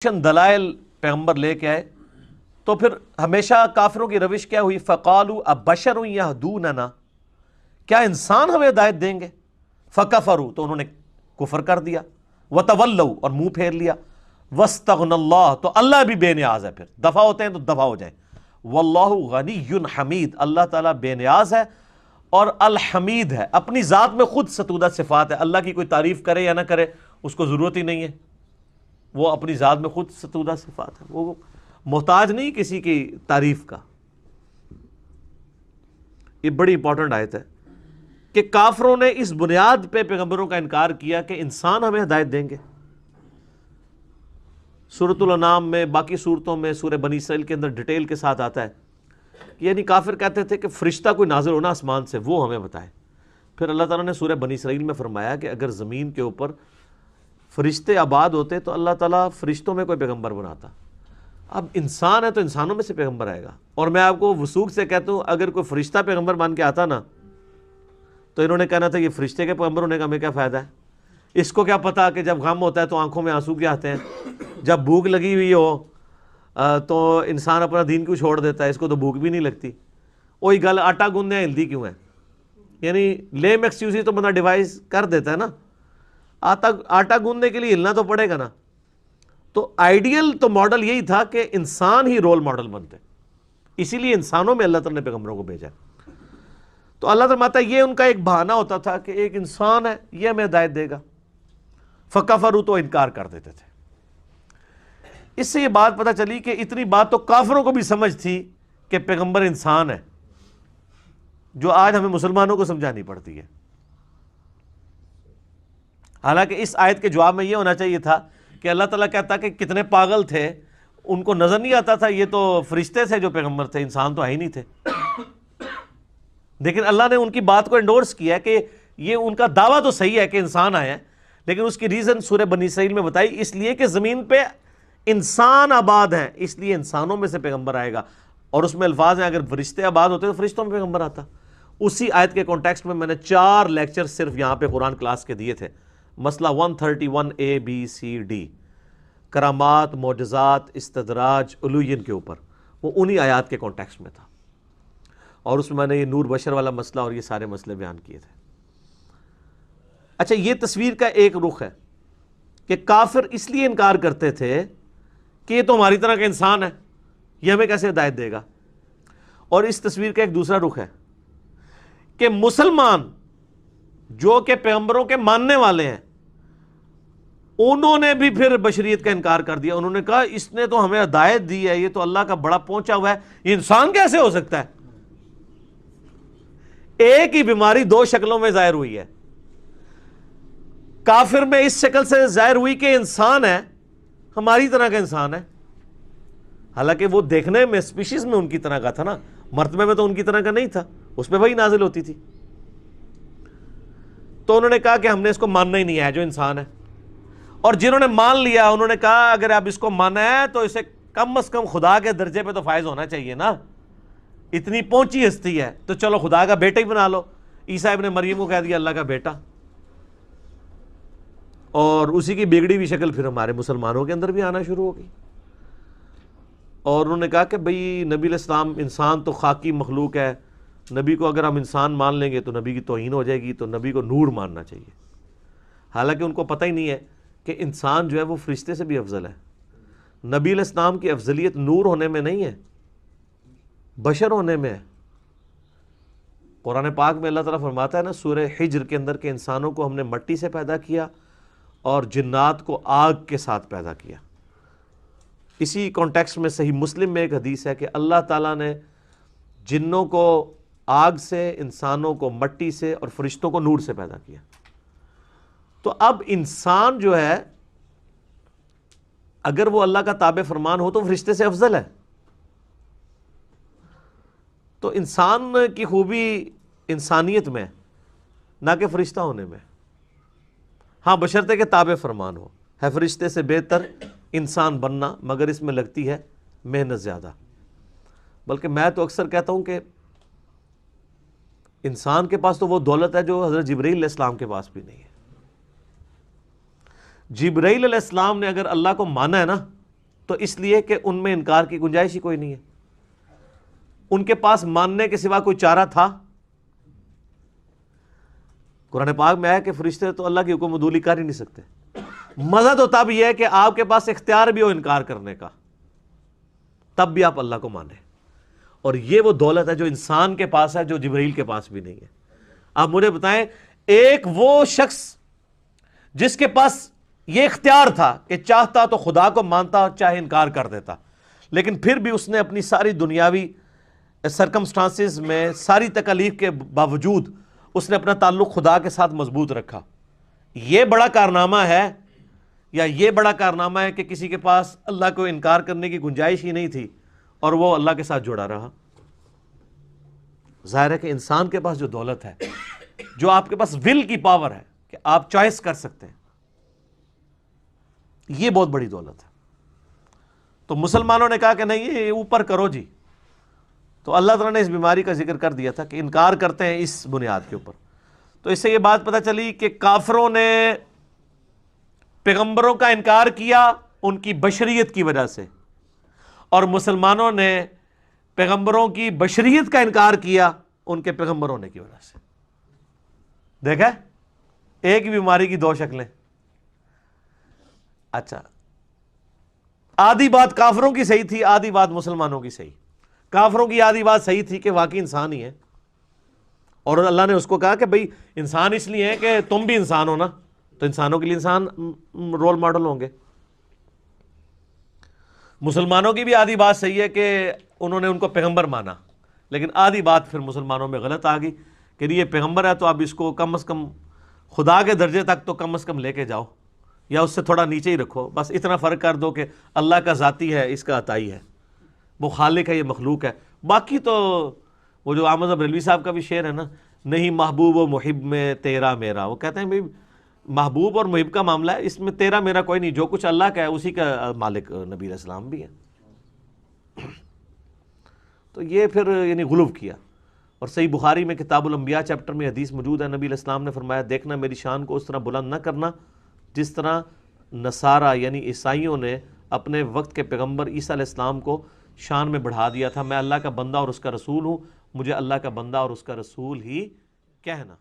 دلائل پیغمبر لے کے آئے تو پھر ہمیشہ کافروں کی روش کیا ہوئی؟ فقالوا ابشر یہدوننا، کیا انسان ہمیں ہدایت دیں گے؟ فکفروا، تو انہوں نے کفر کر دیا، وتولوا، اور منہ پھیر لیا، واستغنى اللہ، تو اللہ بھی بے نیاز ہے، پھر دفع ہوتے ہیں تو دفع ہو جائیں، واللہ غنی حمید، اللہ تعالیٰ بے نیاز ہے اور الحمید ہے، اپنی ذات میں خود ستودہ صفات ہے، اللہ کی کوئی تعریف کرے یا نہ کرے اس کو ضرورت ہی نہیں ہے، وہ اپنی ذات میں خود ستودہ صفات ہے، وہ محتاج نہیں کسی کی تعریف کا۔ یہ بڑی امپورٹنٹ آیت ہے کہ کافروں نے اس بنیاد پہ پیغمبروں کا انکار کیا کہ انسان ہمیں ہدایت دیں گے۔ سورۃ الانعام میں، باقی صورتوں میں، سورہ بنی اسرائیل کے اندر ڈیٹیل کے ساتھ آتا ہے، یعنی کافر کہتے تھے کہ فرشتہ کوئی نازل ہونا آسمان سے وہ ہمیں بتائے۔ پھر اللہ تعالیٰ نے سورہ بنی اسرائیل میں فرمایا کہ اگر زمین کے اوپر فرشتے آباد ہوتے تو اللہ تعالیٰ فرشتوں میں کوئی پیغمبر بناتا، اب انسان ہے تو انسانوں میں سے پیغمبر آئے گا۔ اور میں آپ کو وثوق سے کہتا ہوں، اگر کوئی فرشتہ پیغمبر مان کے آتا نا تو انہوں نے کہنا تھا یہ فرشتے کے پیغمبر ہونے کا ہمیں کیا فائدہ ہے، اس کو کیا پتا کہ جب غم ہوتا ہے تو آنکھوں میں آنسو کیا آتے ہیں، جب بھوک لگی ہوئی ہو تو انسان اپنا دین کیوں چھوڑ دیتا ہے، اس کو تو بھوک بھی نہیں لگتی۔ وہی گل آٹا گوندنے ہلدی کیوں ہے، یعنی لیم ایکسکیوز ہی تو بندہ ڈیوائز کر دیتا ہے نا، آٹا گوندنے کے لیے ہلنا تو پڑے گا نا۔ تو آئیڈیل تو ماڈل یہی تھا کہ انسان ہی رول ماڈل بنتے، اسی لیے انسانوں میں اللہ تعالیٰ نے پیغمبروں کو بھیجا۔ تو اللہ فرماتا ہے یہ ان کا ایک بہانہ ہوتا تھا کہ ایک انسان ہے یہ ہمیں ہدایت دے گا، فکفروا، تو انکار کر دیتے تھے۔ اس سے یہ بات پتہ چلی کہ اتنی بات تو کافروں کو بھی سمجھ تھی کہ پیغمبر انسان ہے، جو آج ہمیں مسلمانوں کو سمجھانی پڑتی ہے۔ حالانکہ اس آیت کے جواب میں یہ ہونا چاہیے تھا کہ اللہ تعالیٰ کہتا کہ کتنے پاگل تھے، ان کو نظر نہیں آتا تھا یہ تو فرشتے تھے جو پیغمبر تھے، انسان تو ہے ہی نہیں تھے۔ لیکن اللہ نے ان کی بات کو انڈورس کیا ہے کہ یہ ان کا دعویٰ تو صحیح ہے کہ انسان آئے ہیں، لیکن اس کی ریزن سورہ بنی اسرائیل میں بتائی، اس لیے کہ زمین پہ انسان آباد ہیں، اس لیے انسانوں میں سے پیغمبر آئے گا۔ اور اس میں الفاظ ہیں اگر فرشتے آباد ہوتے تو فرشتوں میں پیغمبر آتا۔ اسی آیت کے کانٹیکسٹ میں نے 4 لیکچر صرف یہاں پہ قرآن کلاس کے دیے تھے، مسئلہ 131A B C D، کرامات، معجزات، استدراج، علوین کے اوپر، وہ انہی آیات کے کانٹیکسٹ میں تھا، اور اس میں نے یہ نور بشر والا مسئلہ اور یہ سارے مسئلے بیان کیے تھے۔ اچھا، یہ تصویر کا ایک رخ ہے کہ کافر اس لیے انکار کرتے تھے کہ یہ تو ہماری طرح کا انسان ہے، یہ ہمیں کیسے ہدایت دے گا۔ اور اس تصویر کا ایک دوسرا رخ ہے کہ مسلمان جو کہ پیغمبروں کے ماننے والے ہیں، انہوں نے بھی پھر بشریت کا انکار کر دیا۔ انہوں نے کہا اس نے تو ہمیں ہدایت دی ہے، یہ تو اللہ کا بڑا پہنچا ہوا ہے، یہ انسان کیسے ہو سکتا ہے۔ ایک ہی بیماری 2 شکلوں میں ظاہر ہوئی ہے، کافر میں اس شکل سے ظاہر ہوئی کہ انسان ہے، ہماری طرح کا انسان ہے، حالانکہ وہ دیکھنے میں اسپیشیز میں ان کی طرح کا تھا نا، مرتبے میں تو ان کی طرح کا نہیں تھا، اس پہ وہی نازل ہوتی تھی۔ تو انہوں نے کہا کہ ہم نے اس کو ماننا ہی نہیں ہے جو انسان ہے، اور جنہوں نے مان لیا انہوں نے کہا اگر آپ اس کو مانا ہے تو اسے کم از کم خدا کے درجے پہ تو فائز ہونا چاہیے نا، اتنی پہنچی ہستی ہے تو چلو خدا کا بیٹا ہی بنا لو۔ عیسیٰ ابن مریم کو کہہ دیا اللہ کا بیٹا، اور اسی کی بگڑی ہوئی شکل پھر ہمارے مسلمانوں کے اندر بھی آنا شروع ہو گئی۔ اور انہوں نے کہا کہ بھئی نبی علیہ السلام انسان تو خاکی مخلوق ہے، نبی کو اگر ہم انسان مان لیں گے تو نبی کی توہین ہو جائے گی، تو نبی کو نور ماننا چاہیے۔ حالانکہ ان کو پتہ ہی نہیں ہے کہ انسان جو ہے وہ فرشتے سے بھی افضل ہے۔ نبی علیہ السلام کی افضلیت نور ہونے میں نہیں ہے، بشر ہونے میں ہے۔ قرآن پاک میں اللہ تعالیٰ فرماتا ہے نا سورہ حجر کے اندر کہ انسانوں کو ہم نے مٹی سے پیدا کیا اور جنات کو آگ کے ساتھ پیدا کیا۔ اسی کانٹیکسٹ میں صحیح مسلم میں ایک حدیث ہے کہ اللہ تعالیٰ نے جنوں کو آگ سے، انسانوں کو مٹی سے، اور فرشتوں کو نور سے پیدا کیا۔ تو اب انسان جو ہے اگر وہ اللہ کا تابع فرمان ہو تو فرشتے سے افضل ہے۔ تو انسان کی خوبی انسانیت میں نہ کہ فرشتہ ہونے میں، ہاں بشرطے کہ تابع فرمان ہو، ہے فرشتے سے بہتر انسان بننا، مگر اس میں لگتی ہے محنت زیادہ۔ بلکہ میں تو اکثر کہتا ہوں کہ انسان کے پاس تو وہ دولت ہے جو حضرت جبرائیل علیہ السلام کے پاس بھی نہیں ہے۔ جبرائیل علیہ السلام نے اگر اللہ کو مانا ہے نا تو اس لیے کہ ان میں انکار کی گنجائش ہی کوئی نہیں ہے، ان کے پاس ماننے کے سوا کوئی چارہ تھا؟ قرآن پاک میں ہے کہ فرشتے تو اللہ کی حکم عدولی کر ہی نہیں سکتے۔ مزہ تو تب یہ ہے کہ آپ کے پاس اختیار بھی ہو انکار کرنے کا، تب بھی آپ اللہ کو مانیں، اور یہ وہ دولت ہے جو انسان کے پاس ہے، جو جبرائیل کے پاس بھی نہیں ہے۔ آپ مجھے بتائیں، ایک وہ شخص جس کے پاس یہ اختیار تھا کہ چاہتا تو خدا کو مانتا، چاہے انکار کر دیتا، لیکن پھر بھی اس نے اپنی ساری دنیاوی سرکمسٹانسز میں، ساری تکالیف کے باوجود اس نے اپنا تعلق خدا کے ساتھ مضبوط رکھا۔ یہ بڑا کارنامہ ہے، یا یہ بڑا کارنامہ ہے کہ کسی کے پاس اللہ کو انکار کرنے کی گنجائش ہی نہیں تھی اور وہ اللہ کے ساتھ جڑا رہا؟ ظاہر ہے کہ انسان کے پاس جو دولت ہے، جو آپ کے پاس ول کی پاور ہے کہ آپ چوائس کر سکتے ہیں، یہ بہت بڑی دولت ہے۔ تو مسلمانوں نے کہا کہ نہیں، یہ اوپر کرو جی، تو اللہ تعالیٰ نے اس بیماری کا ذکر کر دیا تھا کہ انکار کرتے ہیں اس بنیاد کے اوپر۔ تو اس سے یہ بات پتہ چلی کہ کافروں نے پیغمبروں کا انکار کیا ان کی بشریت کی وجہ سے، اور مسلمانوں نے پیغمبروں کی بشریت کا انکار کیا ان کے پیغمبر ہونے کی وجہ سے۔ دیکھا، ایک ہی بیماری کی دو شکلیں۔ اچھا، آدھی بات کافروں کی صحیح تھی، آدھی بات مسلمانوں کی صحیح۔ کافروں کی آدھی بات صحیح تھی کہ واقعی انسان ہی ہے، اور اللہ نے اس کو کہا کہ بھئی انسان اس لیے ہے کہ تم بھی انسان ہو نا، تو انسانوں کے لیے انسان رول ماڈل ہوں گے۔ مسلمانوں کی بھی آدھی بات صحیح ہے کہ انہوں نے ان کو پیغمبر مانا، لیکن آدھی بات پھر مسلمانوں میں غلط آ گئی کہ یہ پیغمبر ہے تو اب اس کو کم از کم خدا کے درجے تک تو کم از کم لے کے جاؤ، یا اس سے تھوڑا نیچے ہی رکھو، بس اتنا فرق کر دو کہ اللہ کا ذاتی ہے، اس کا عطائی ہے، وہ خالق ہے، یہ مخلوق ہے۔ باقی تو وہ جو احمد بریلوی صاحب کا بھی شعر ہے نا، نہیں محبوب و محب میں تیرا میرا، وہ کہتے ہیں بھئی محبوب اور محب کا معاملہ ہے، اس میں تیرا میرا کوئی نہیں، جو کچھ اللہ کا ہے اسی کا مالک نبی علیہ السلام بھی ہے۔ تو یہ پھر یعنی غلو کیا۔ اور صحیح بخاری میں کتاب الانبیاء چیپٹر میں حدیث موجود ہے، نبی علیہ السلام نے فرمایا، دیکھنا میری شان کو اس طرح بلند نہ کرنا جس طرح نصارہ یعنی عیسائیوں نے اپنے وقت کے پیغمبر عیسیٰ علیہ السلام کو شان میں بڑھا دیا تھا۔ میں اللہ کا بندہ اور اس کا رسول ہوں، مجھے اللہ کا بندہ اور اس کا رسول ہی کہنا۔